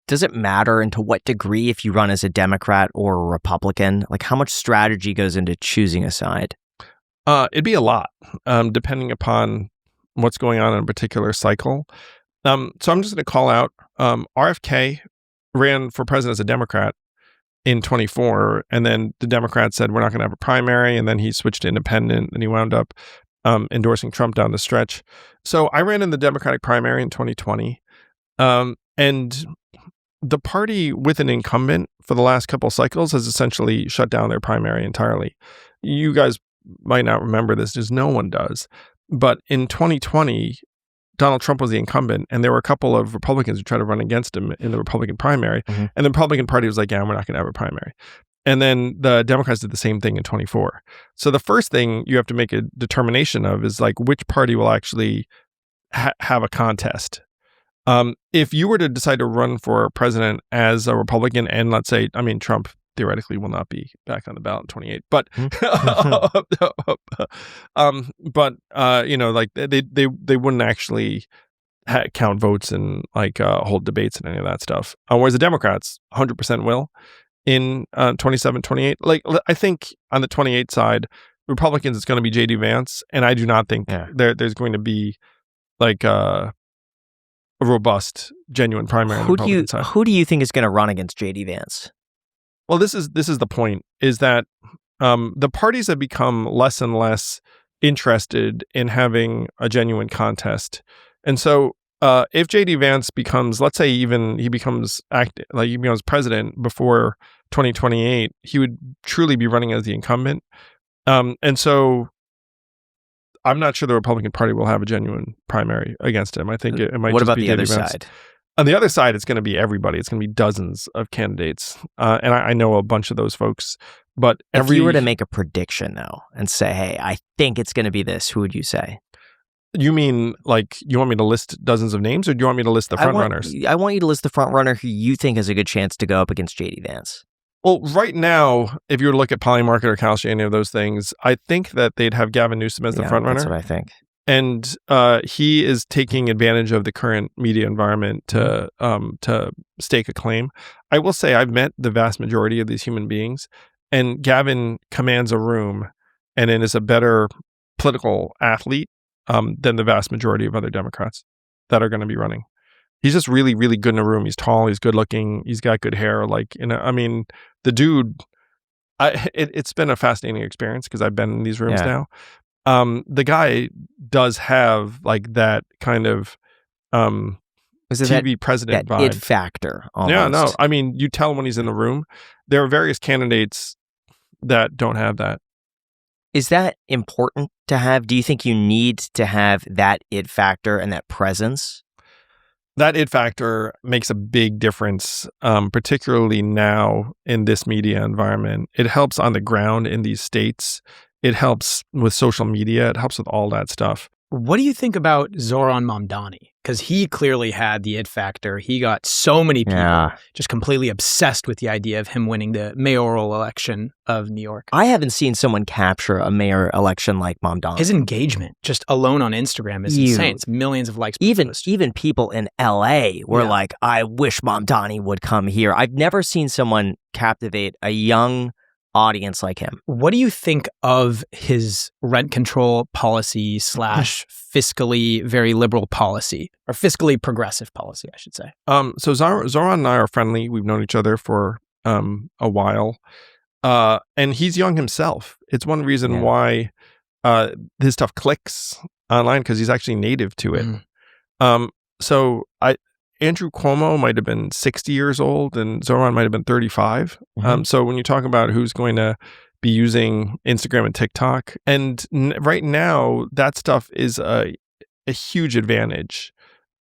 does it matter, and to what degree, if you run as a Democrat or a Republican? Like, how much strategy goes into choosing a side? It'd be a lot, depending upon what's going on in a particular cycle. So I'm just going to call out RFK ran for president as a Democrat in 24, and then the Democrats said, we're not going to have a primary, and then he switched to independent, and he wound up endorsing Trump down the stretch. So I ran in the Democratic primary in 2020, and the party with an incumbent for the last couple of cycles has essentially shut down their primary entirely. You guys might not remember this, just no one does. But in 2020, Donald Trump was the incumbent, and there were a couple of Republicans who tried to run against him in the Republican primary. Mhm. And the Republican Party was like, yeah, we're not going to have a primary. And then the Democrats did the same thing in 24. So the first thing you have to make a determination of is like, which party will actually have a contest. If you were to decide to run for president as a Republican, and let's say, I mean, Trump theoretically will not be back on the ballot in 28, but you know, like they wouldn't actually count votes and like hold debates and any of that stuff. Whereas the Democrats 100% will in 27, 28. Like, I think on the 28 side, Republicans, it's going to be J.D. Vance, and I do not think there's going to be like a robust, genuine primary on the Republican side. Who do you think is going to run against J.D. Vance? Well, this is the point, is that the parties have become less and less interested in having a genuine contest. And so if J.D. Vance becomes, let's say even he becomes president before 2028, he would truly be running as the incumbent. And so I'm not sure the Republican Party will have a genuine primary against him. I think it might What just about be the J.D. other Vance. side? On the other side, it's going to be everybody. It's going to be dozens of candidates. And I know a bunch of those folks. But if you were to make a prediction, though, and say, hey, I think it's going to be this, who would you say? You mean, like, you want me to list dozens of names, or do you want me to list the front runners? I want you to list the front runner who you think has a good chance to go up against J.D. Vance. Well, right now, if you were to look at Polymarket or Kalshi, any of those things, I think that they'd have Gavin Newsom as the front runner. That's what I think. And he is taking advantage of the current media environment to stake a claim. I will say I've met the vast majority of these human beings, and Gavin commands a room and is a better political athlete than the vast majority of other Democrats that are going to be running. He's just really, really good in a room. He's tall. He's good looking. He's got good hair. Like, you know, I mean, the dude. It's been a fascinating experience because I've been in these rooms now. The guy does have like that kind of TV president that vibe. it factor almost. Yeah, no. I mean, you tell when he's in the room. There are various candidates that don't have that. Is that important to have? Do you think you need to have that it factor and that presence? That it factor makes a big difference, particularly now in this media environment. It helps on the ground in these states. It helps with social media. It helps with all that stuff. What do you think about Zohran Mamdani? Because he clearly had the it factor. He got so many people just completely obsessed with the idea of him winning the mayoral election of New York. I haven't seen someone capture a mayor election like Mamdani. His engagement just alone on Instagram is insane. It's millions of likes. Even people in LA were like, I wish Mamdani would come here. I've never seen someone captivate a young audience like him. What do you think of his rent control policy / fiscally very liberal policy, or fiscally progressive policy, I should say? So Zohran and I are friendly. We've known each other for a while. And he's young himself. It's one reason why his stuff clicks online, because he's actually native to it. So Andrew Cuomo might have been 60 years old and Zohran might have been 35. So when you talk about who's going to be using Instagram and TikTok, and right now that stuff is a huge advantage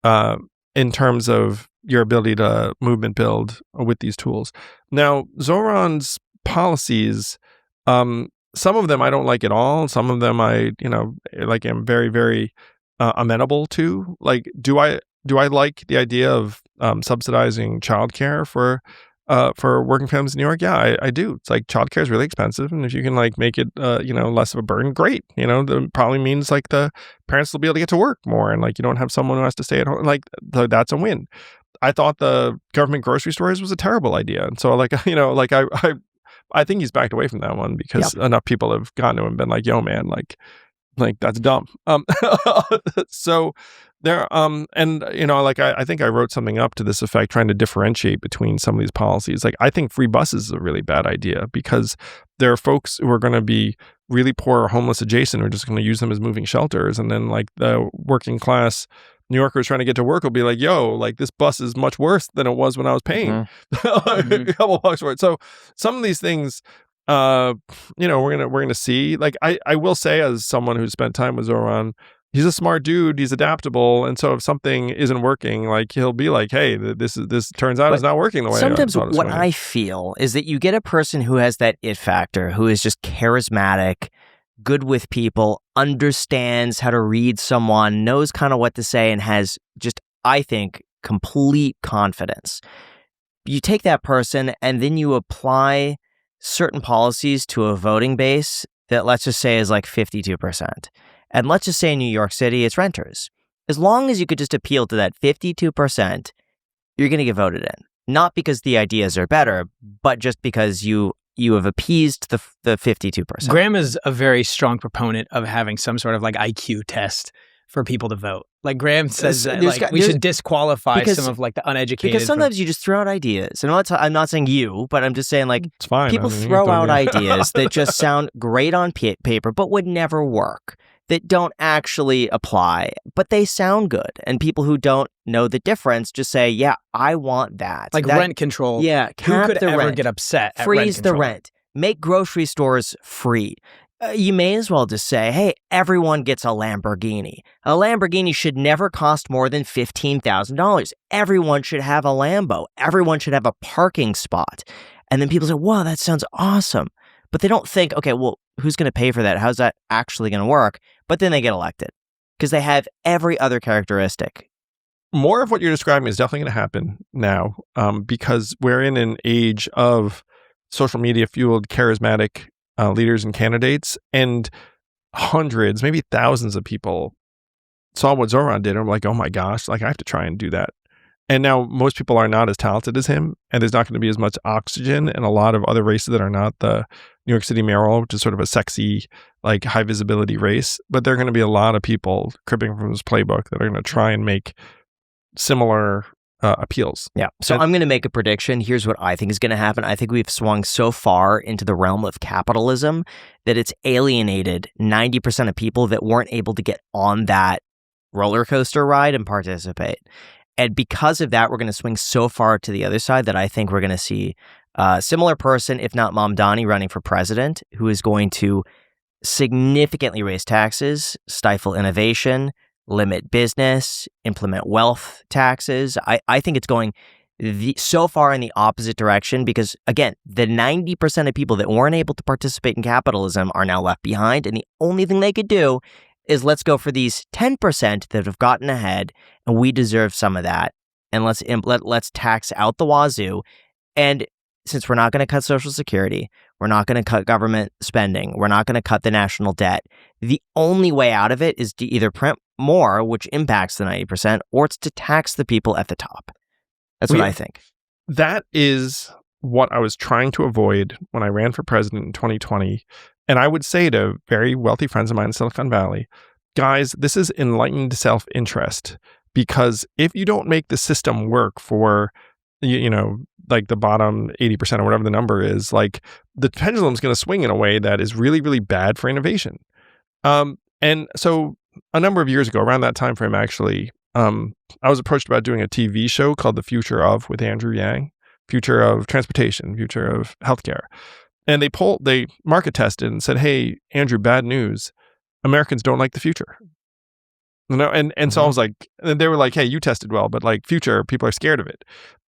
in terms of your ability to movement build with these tools. Now, Zohran's policies, some of them I don't like at all. Some of them I am very, very amenable to. Like, do I like the idea of subsidizing childcare for working families in New York? Yeah, I do. It's like childcare is really expensive, and if you can like make it less of a burden, great. That probably means like the parents will be able to get to work more, and like you don't have someone who has to stay at home. Like that's a win. I thought the government grocery stores was a terrible idea. And so I think he's backed away from that one because enough people have gone to him and been like, yo, man, like that's dumb. So there, I think I wrote something up to this effect, trying to differentiate between some of these policies. Like, I think free buses is a really bad idea because there are folks who are going to be really poor or homeless adjacent who are just going to use them as moving shelters. And then like the working class New Yorkers trying to get to work will be like, yo, like this bus is much worse than it was when I was paying a couple bucks for it. So some of these things, we're gonna see. Like I will say, as someone who spent time with Zoran, he's a smart dude. He's adaptable, and so if something isn't working, like he'll be like, "Hey, this turns out it's not working the way." Sometimes I what I feel is that you get a person who has that it factor, who is just charismatic, good with people, understands how to read someone, knows kind of what to say, and has just, I think, complete confidence. You take that person and then you apply certain policies to a voting base that, let's just say, is like 52%. And let's just say in New York City, it's renters. As long as you could just appeal to that 52%, you're going to get voted in. Not because the ideas are better, but just because you have appeased the 52%. Graham is a very strong proponent of having some sort of like IQ test for people to vote. Like Graham says that we should disqualify some of like the uneducated. Because sometimes you just throw out ideas. And I'm not saying you, but I'm just saying like it's fine. People throw out ideas that just sound great on paper, but would never work. That don't actually apply, but they sound good. And people who don't know the difference just say, yeah, I want that. Like rent control. Yeah. Who could ever get upset at Freeze the rent. Make grocery stores free. You may as well just say, hey, everyone gets a Lamborghini. A Lamborghini should never cost more than $15,000. Everyone should have a Lambo. Everyone should have a parking spot. And then people say, wow, that sounds awesome. But they don't think, okay, well, who's going to pay for that? How's that actually going to work? But then they get elected because they have every other characteristic. More of what you're describing is definitely going to happen now because we're in an age of social media fueled charismatic leaders and candidates, and hundreds, maybe thousands of people saw what Zoran did and were like, oh my gosh, like I have to try and do that. And now most people are not as talented as him, and there's not going to be as much oxygen in a lot of other races that are not the New York City mayoral, which is sort of a sexy, like high visibility race. But there are going to be a lot of people cribbing from his playbook that are going to try and make similar appeals. Yeah. So I'm going to make a prediction. Here's what I think is going to happen. I think we've swung so far into the realm of capitalism that it's alienated 90% of people that weren't able to get on that roller coaster ride and participate. And because of that, we're going to swing so far to the other side that I think we're going to see a similar person, if not Mamdani, running for president, who is going to significantly raise taxes, stifle innovation, limit business, implement wealth taxes. I think it's going so far in the opposite direction because, again, the 90% of people that weren't able to participate in capitalism are now left behind. And the only thing they could do is let's go for these 10% that have gotten ahead, and we deserve some of that. And let's tax out the wazoo. And since we're not going to cut Social Security, we're not going to cut government spending, we're not going to cut the national debt, the only way out of it is to either print more, which impacts the 90%, or it's to tax the people at the top. That's what I think. That is what I was trying to avoid when I ran for president in 2020. And I would say to very wealthy friends of mine in Silicon Valley, guys, this is enlightened self-interest. Because if you don't make the system work for, like the bottom 80% or whatever the number is, like the pendulum's going to swing in a way that is really, really bad for innovation. And so a number of years ago, around that time frame, actually, I was approached about doing a TV show called The Future of with Andrew Yang, future of transportation, future of healthcare. And they market tested and said, hey, Andrew, bad news. Americans don't like the future. And so I was like, and they were like, hey, you tested well, but like future, people are scared of it.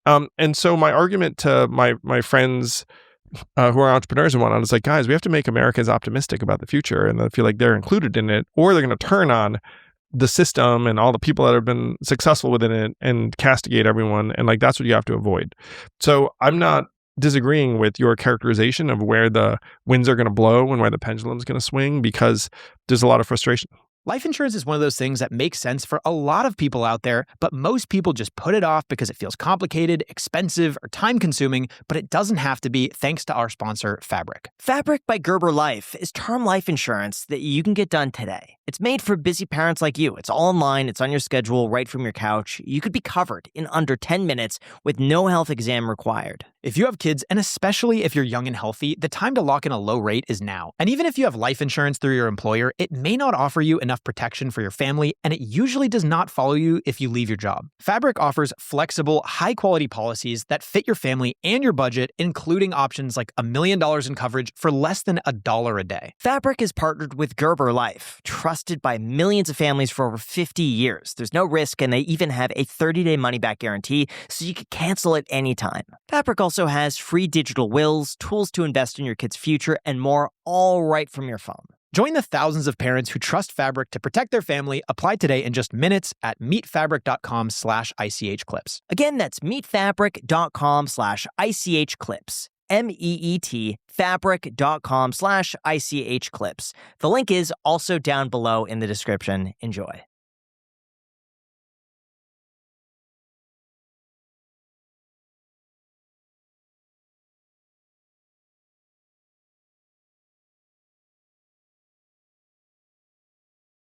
And so my argument to my friends who are entrepreneurs and whatnot is like, guys, we have to make Americans optimistic about the future and they feel like they're included in it, or they're going to turn on the system and all the people that have been successful within it and castigate everyone. And like, that's what you have to avoid. So I'm not disagreeing with your characterization of where the winds are going to blow and where the pendulum is going to swing, because there's a lot of frustration. Life insurance is one of those things that makes sense for a lot of people out there, but most people just put it off because it feels complicated, expensive, or time-consuming, but it doesn't have to be thanks to our sponsor, Fabric. Fabric by Gerber Life is term life insurance that you can get done today. It's made for busy parents like you. It's all online, it's on your schedule, right from your couch. You could be covered in under 10 minutes with no health exam required. If you have kids, and especially if you're young and healthy, the time to lock in a low rate is now. And even if you have life insurance through your employer, it may not offer you enough protection for your family, and it usually does not follow you if you leave your job. Fabric offers flexible, high-quality policies that fit your family and your budget, including options like $1 million in coverage for less than $1 a day. Fabric is partnered with Gerber Life, trusted by millions of families for over 50 years. There's no risk, and they even have a 30-day money-back guarantee, so you can cancel at any time. Fabric also has free digital wills, tools to invest in your kid's future, and more, all right from your phone. Join the thousands of parents who trust Fabric to protect their family. Apply today in just minutes at meetfabric.com/ICHclips. Again, that's meetfabric.com/ICHclips. MEET fabric.com/ICHclips. The link is also down below in the description. Enjoy.